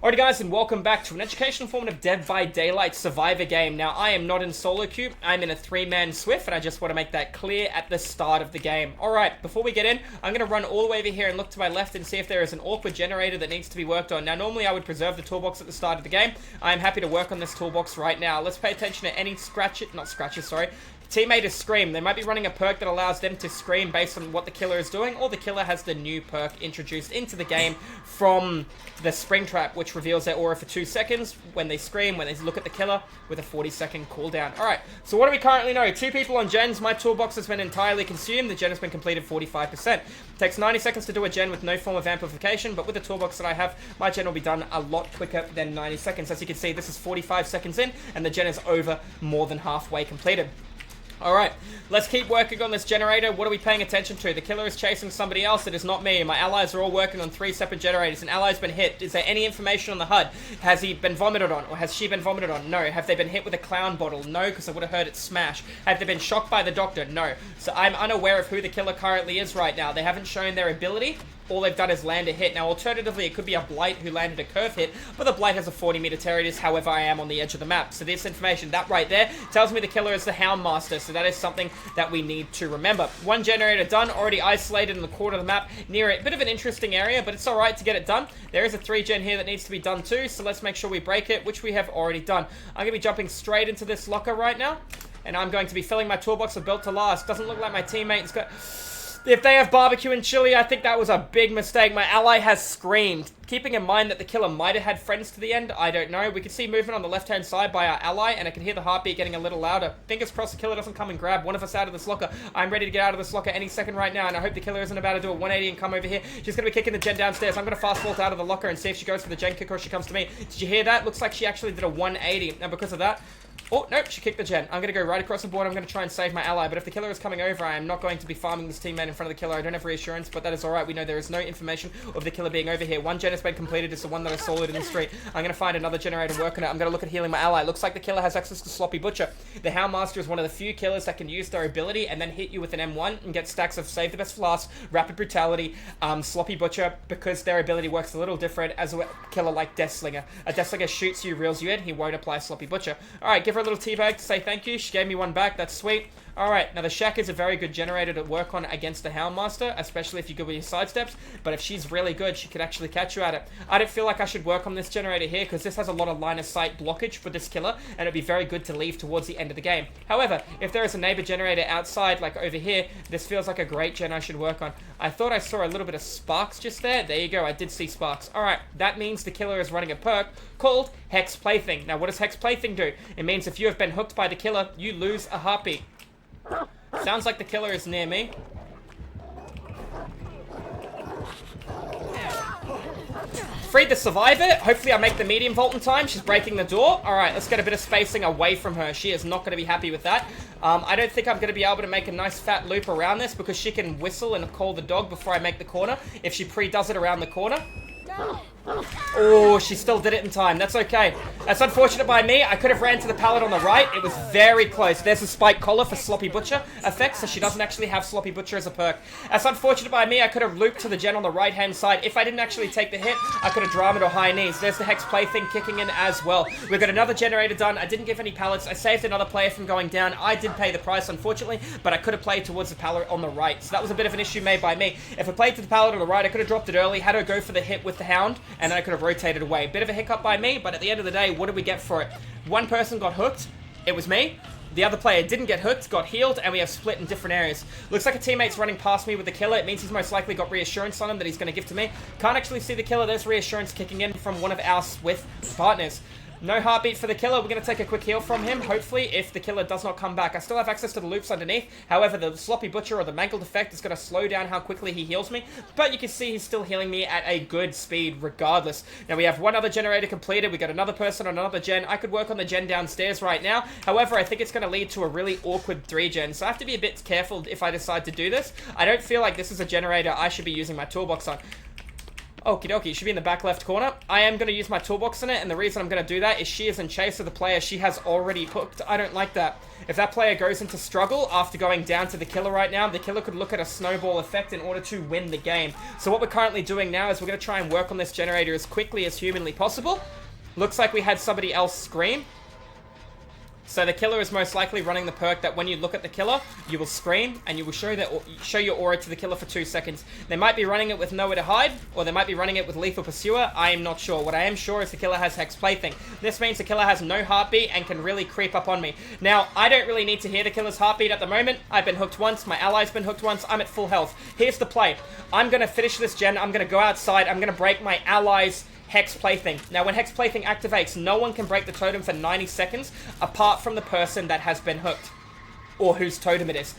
Alright guys, and welcome back to an educational form of Dead by Daylight survivor game. Now, I am not in solo queue, I'm in a 3-man Swift, and I just want to make that clear at the start of the game. Alright, before we get in, I'm going to run all the way over here and look to my left and see if there is an awkward generator that needs to be worked on. Now, normally I would preserve the toolbox at the start of the game. I am happy to work on this toolbox right now. Let's pay attention to any teammate is Scream. They might be running a perk that allows them to scream based on what the killer is doing, or the killer has the new perk introduced into the game from the Spring Trap, which reveals their aura for 2 seconds when they scream, when they look at the killer, with a 40-second cooldown. Alright, so what do we currently know? 2 people on gens. My toolbox has been entirely consumed. The gen has been completed 45%. It takes 90 seconds to do a gen with no form of amplification, but with the toolbox that I have, my gen will be done a lot quicker than 90 seconds. As you can see, this is 45 seconds in, and the gen is over more than halfway completed. Alright, let's keep working on this generator. What are we paying attention to? The killer is chasing somebody else. It is not me. My allies are all working on 3 separate generators. An ally's been hit. Is there any information on the HUD? Has he been vomited on? Or has she been vomited on? No. Have they been hit with a clown bottle? No, because I would have heard it smash. Have they been shocked by the doctor? No. So I'm unaware of who the killer currently is right now. They haven't shown their ability. All they've done is land a hit. Now, alternatively, it could be a Blight who landed a curve hit, but the Blight has a 40-meter radius. However, I am on the edge of the map. So this information, that right there, tells me the killer is the Houndmaster. So that is something that we need to remember. 1 generator done, already isolated in the corner of the map near it. Bit of an interesting area, but it's alright to get it done. There is a 3 gen here that needs to be done too, so let's make sure we break it, which we have already done. I'm going to be jumping straight into this locker right now, and I'm going to be filling my toolbox with built to last. Doesn't look like my teammate's got... If they have barbecue and chili, I think that was a big mistake. My ally has screamed. Keeping in mind that the killer might have had friends to the end, I don't know. We can see movement on the left-hand side by our ally, and I can hear the heartbeat getting a little louder. Fingers crossed the killer doesn't come and grab one of us out of this locker. I'm ready to get out of this locker any second right now, and I hope the killer isn't about to do a 180 and come over here. She's going to be kicking the gen downstairs. I'm going to fast vault out of the locker and see if she goes for the gen kick or if she comes to me. Did you hear that? Looks like she actually did a 180. Now, because of that... Oh, nope, she kicked the gen. I'm going to go right across the board. I'm going to try and save my ally. But if the killer is coming over, I am not going to be farming this teammate in front of the killer. I don't have reassurance, but that is alright. We know there is no information of the killer being over here. 1 gen has been completed. It's the one that I soloed in the street. I'm going to find another generator and work on it. I'm going to look at healing my ally. Looks like the killer has access to Sloppy Butcher. The Houndmaster is one of the few killers that can use their ability and then hit you with an M1 and get stacks of Save the Best for Last, Rapid Brutality, Sloppy Butcher, because their ability works a little different as a killer like Deathslinger. A Deathslinger shoots you, reels you in. He won't apply Sloppy Butcher. Alright, give her a little teabag to say thank you. She gave me one back. That's sweet. Alright, now the Shack is a very good generator to work on against the Houndmaster, especially if you go with your sidesteps, but if she's really good, she could actually catch you at it. I don't feel like I should work on this generator here, because this has a lot of line of sight blockage for this killer, and it'd be very good to leave towards the end of the game. However, if there is a neighbor generator outside, like over here, this feels like a great gen I should work on. I thought I saw a little bit of sparks just there. There you go, I did see sparks. Alright, that means the killer is running a perk called Hex Plaything. Now, what does Hex Plaything do? It means if you have been hooked by the killer, you lose a heartbeat. Sounds like the killer is near me. Freed the survivor. Hopefully I make the medium vault in time. She's breaking the door. Alright, let's get a bit of spacing away from her. She is not going to be happy with that. I don't think I'm going to be able to make a nice fat loop around this because she can whistle and call the dog before I make the corner if she pre-does it around the corner. Oh, she still did it in time. That's okay. That's unfortunate by me. I could have ran to the pallet on the right. It was very close. There's a spike collar for Sloppy Butcher effect, so she doesn't actually have Sloppy Butcher as a perk. That's unfortunate by me. I could have looped to the gen on the right-hand side. If I didn't actually take the hit, I could have drama or high knees. There's the Hex Plaything kicking in as well. We've got another generator done. I didn't give any pallets. I saved another player from going down. I did pay the price, unfortunately, but I could have played towards the pallet on the right. So that was a bit of an issue made by me. If I played to the pallet on the right, I could have dropped it early, had her go for the hit with the Hound, and then I could have rotated away. Bit of a hiccup by me, but at the end of the day, what did we get for it? 1 person got hooked. It was me. The other player didn't get hooked, got healed, and we have split in different areas. Looks like a teammate's running past me with the killer. It means he's most likely got reassurance on him that he's going to give to me. Can't actually see the killer. There's reassurance kicking in from one of our Swift partners. No heartbeat for the killer. We're going to take a quick heal from him, hopefully, if the killer does not come back. I still have access to the loops underneath. However, the Sloppy Butcher or the Mangled effect is going to slow down how quickly he heals me. But you can see he's still healing me at a good speed regardless. Now, we have 1 other generator completed. We got another person on another gen. I could work on the gen downstairs right now. However, I think it's going to lead to a really awkward 3 gen. So I have to be a bit careful if I decide to do this. I don't feel like this is a generator I should be using my toolbox on. Okie dokie, should be in the back left corner. I am going to use my toolbox in it, and the reason I'm going to do that is she is in chase of the player she has already hooked. I don't like that. If that player goes into struggle after going down to the killer right now, the killer could look at a snowball effect in order to win the game. So what we're currently doing now is we're going to try and work on this generator as quickly as humanly possible. Looks like we had somebody else scream. So the killer is most likely running the perk that when you look at the killer, you will scream and you will show your aura to the killer for 2 seconds. They might be running it with nowhere to hide, or they might be running it with lethal pursuer. I am not sure. What I am sure is the killer has hex plaything. This means the killer has no heartbeat and can really creep up on me. Now, I don't really need to hear the killer's heartbeat at the moment. I've been hooked once. My ally's been hooked once. I'm at full health. Here's the play. I'm going to finish this gen. I'm going to go outside. I'm going to break my ally's Hex Plaything. Now, when Hex Plaything activates, no one can break the totem for 90 seconds apart from the person that has been hooked, or whose totem it is.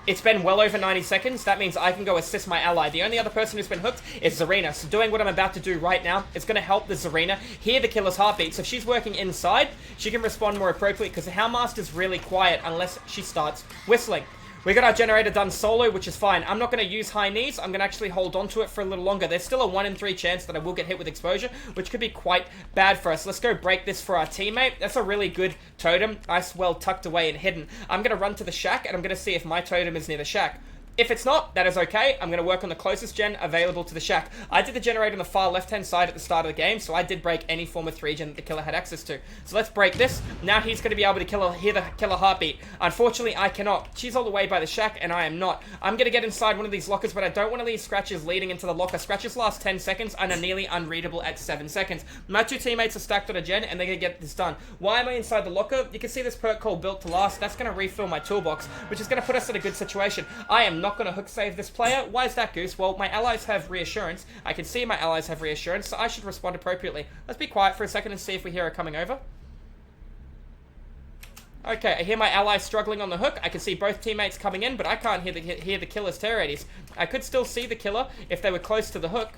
It's been well over 90 seconds. That means I can go assist my ally. The only other person who's been hooked is Zarina. So doing what I'm about to do right now is going to help the Zarina hear the killer's heartbeat. So if she's working inside, she can respond more appropriately because the Houndmaster is really quiet unless she starts whistling. We got our generator done solo, which is fine. I'm not going to use high knees. I'm going to actually hold on to it for a little longer. There's still a 1 in 3 chance that I will get hit with exposure, which could be quite bad for us. Let's go break this for our teammate. That's a really good totem. Nice, well tucked away and hidden. I'm going to run to the shack, and I'm going to see if my totem is near the shack. If it's not, that is okay. I'm going to work on the closest gen available to the shack. I did the generator on the far left-hand side at the start of the game, so I did break any form of 3 gen that the killer had access to. So let's break this. Now he's going to be able to hear the killer heartbeat. Unfortunately, I cannot. She's all the way by the shack, and I am not. I'm going to get inside one of these lockers, but I don't want to leave scratches leading into the locker. Scratches last 10 seconds and are nearly unreadable at 7 seconds. My 2 teammates are stacked on a gen, and they're going to get this done. Why am I inside the locker? You can see this perk called Built to Last. That's going to refill my toolbox, which is going to put us in a good situation. I am not going to hook save this player. Why is that, Goose? Well, my allies have reassurance. I can see my allies have reassurance, so I should respond appropriately. Let's be quiet for a second and see if we hear her coming over. Okay, I hear my allies struggling on the hook. I can see both teammates coming in, but I can't hear the killer's terror radius. I could still see the killer if they were close to the hook.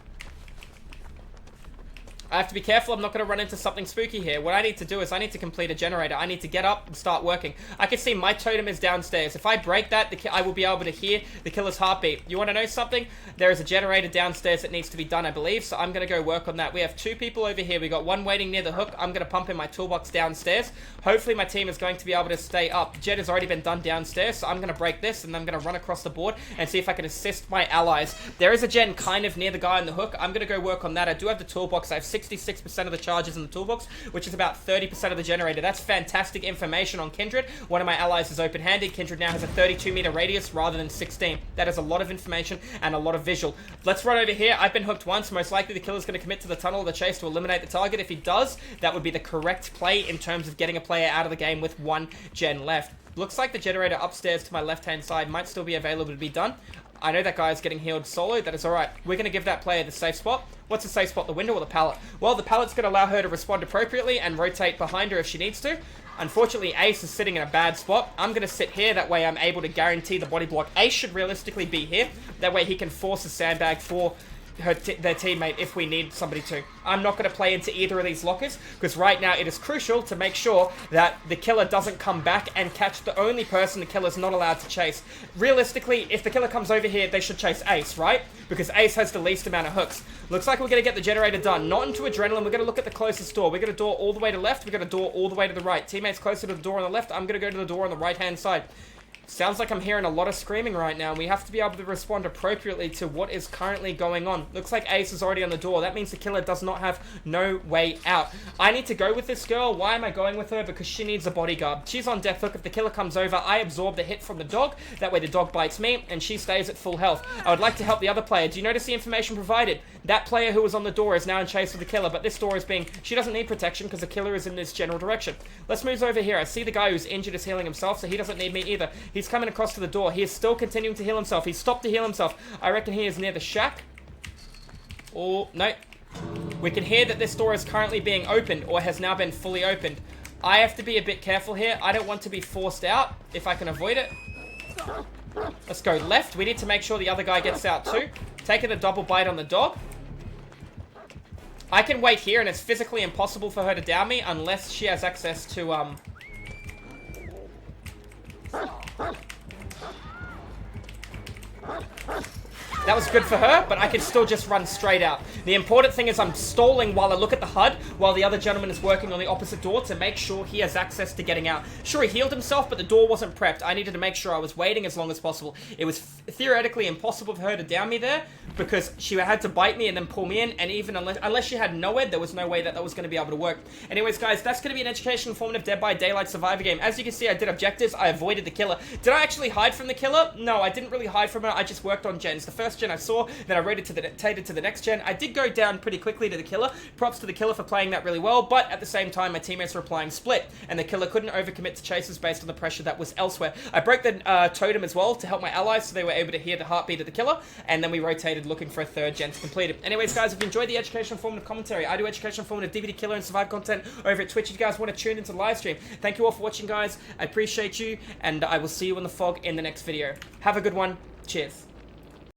I have to be careful. I'm not going to run into something spooky here. What I need to do is I need to complete a generator. I need to get up and start working. I can see my totem is downstairs. If I break that, I will be able to hear the killer's heartbeat. You want to know something? There is a generator downstairs that needs to be done, I believe, so I'm going to go work on that. We have 2 people over here. We got 1 waiting near the hook. I'm going to pump in my toolbox downstairs. Hopefully my team is going to be able to stay up. Jet has already been done downstairs, so I'm going to break this, and I'm going to run across the board and see if I can assist my allies. There is a gen kind of near the guy on the hook. I'm going to go work on that. I do have the toolbox. I have 66% of the charges in the toolbox, which is about 30% of the generator. That's fantastic information on Kindred. One of my allies is open-handed. Kindred now has a 32-meter radius rather than 16. That is a lot of information and a lot of visual. Let's run over here. I've been hooked once. Most likely the killer's going to commit to the tunnel of the chase to eliminate the target. If he does, that would be the correct play in terms of getting a player out of the game with 1 gen left. Looks like the generator upstairs to my left-hand side might still be available to be done. I know that guy is getting healed solo. That is alright. We're going to give that player the safe spot. What's the safe spot? The window or the pallet? Well, the pallet's going to allow her to respond appropriately and rotate behind her if she needs to. Unfortunately, Ace is sitting in a bad spot. I'm going to sit here. That way I'm able to guarantee the body block. Ace should realistically be here. That way he can force a sandbag for their teammate if we need somebody to. I'm not going to play into either of these lockers because right now it is crucial to make sure that the killer doesn't come back and catch the only person the killer's not allowed to chase. Realistically, if the killer comes over here, they should chase Ace, right? Because Ace has the least amount of hooks. Looks like we're going to get the generator done. Not into Adrenaline. We're going to look at the closest door. We're going to door all the way to left. We're going to door all the way to the right. Teammates closer to the door on the left. I'm going to go to the door on the right-hand side. Sounds like I'm hearing a lot of screaming right now. We have to be able to respond appropriately to what is currently going on. Looks like Ace is already on the door. That means the killer does not have no way out. I need to go with this girl. Why am I going with her? Because she needs a bodyguard. She's on death hook. If the killer comes over, I absorb the hit from the dog. That way the dog bites me, and she stays at full health. I would like to help the other player. Do you notice the information provided? That player who was on the door is now in chase of the killer, but this door is being... She doesn't need protection because the killer is in this general direction. Let's move over here. I see the guy who's injured is healing himself, so he doesn't need me either. He's coming across to the door. He is still continuing to heal himself. He's stopped to heal himself. I reckon he is near the shack. Oh, no. We can hear that this door is currently being opened or has now been fully opened. I have to be a bit careful here. I don't want to be forced out if I can avoid it. Let's go left. We need to make sure the other guy gets out too. Taking a double bite on the dog. I can wait here and it's physically impossible for her to down me unless she has access to, That was good for her, but I can still just run straight out. The important thing is I'm stalling while I look at the HUD, while the other gentleman is working on the opposite door to make sure he has access to getting out. Sure, he healed himself, but the door wasn't prepped. I needed to make sure I was waiting as long as possible. It was theoretically impossible for her to down me there, because she had to bite me and then pull me in, and even unless she had NOED, there was no way that was going to be able to work. Anyways, guys, that's going to be an educational, informative Dead by Daylight Survivor game. As you can see, I did objectives. I avoided the killer. Did I actually hide from the killer? No, I didn't really hide from her. I just worked on gens. The first gen I saw, then I rotated to the next gen. I did go down pretty quickly to the killer. Props to the killer for playing that really well, but at the same time, my teammates were applying split, and the killer couldn't overcommit to chases based on the pressure that was elsewhere. I broke the totem as well to help my allies, so they were able to hear the heartbeat of the killer, and then we rotated looking for a third gen to complete it. Anyways, guys, if you enjoyed the educational informative commentary, I do educational informative DVD killer and survive content over at Twitch. If you guys want to tune into the live stream, thank you all for watching, guys. I appreciate you, and I will see you in the fog in the next video. Have a good one. Cheers.